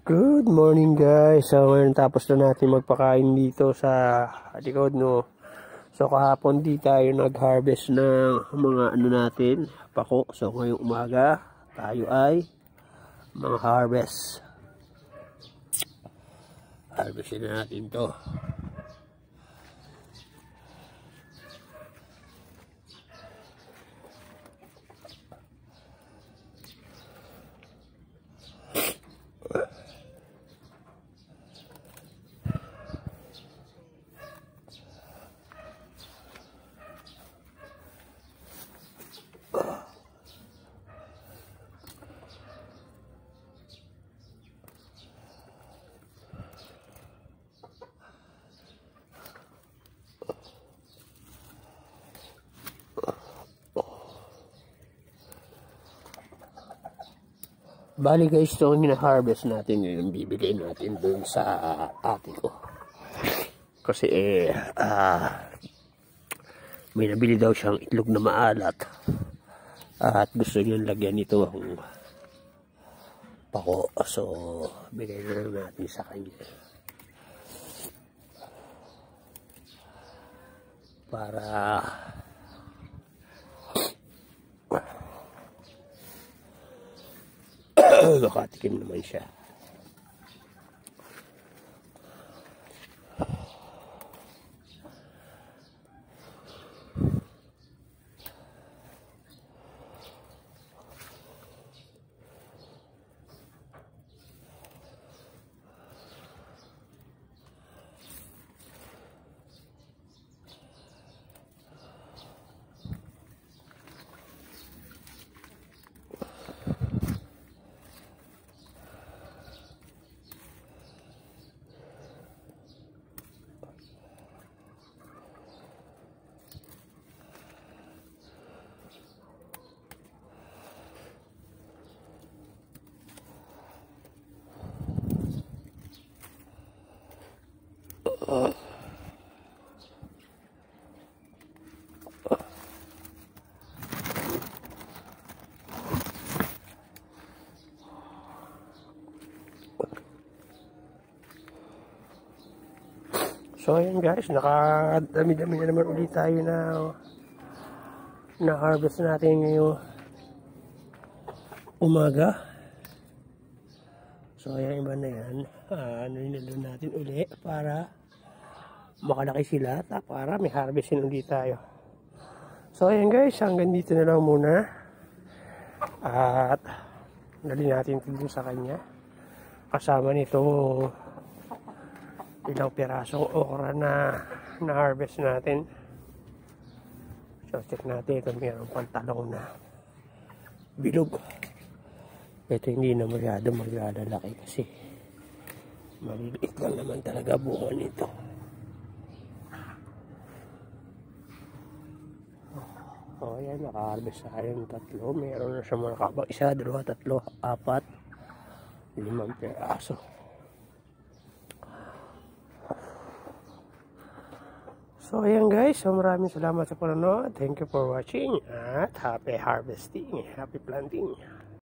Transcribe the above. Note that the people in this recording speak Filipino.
Good morning guys. So ngayon tapos na natin magpakain dito sa likod, no. So kahapon di tayo nag-harvest ng mga ano natin, pako. So ngayong umaga tayo ay mga harvest. Harvestin na natin to. Bali guys, ito yung harvest natin ngayon, bibigay natin dun sa ate ko. Kasi may nabili daw siyang itlog na maalat. At gusto niyang lagyan nito ang pako. So, bigay na lang natin sa kanya. Para nakatikim naman siya. So ayan guys, nakadami-dami na naman ulit tayo na harvest natin ngayong umaga. So ayan, iba na yan. Ano yun natin ulit para makalaki sila, para may harvestin ulit tayo. So ayan guys, hanggang dito na lang muna. At dali natin ito sa kanya. Kasama nito ilang pirasong okra na harvest natin. So check natin ito, mayroon pang talong na bilog. Ito hindi na maglalaki kasi maliliit lang naman talaga bunga nito. So ayan, naka-harvest tayo ng tatlo. Meron na siya mga kabang isa, dalawa, tatlo, apat, 5 piraso. So ayan guys, so maraming salamat sa panonood. Thank you for watching at happy harvesting, happy planting.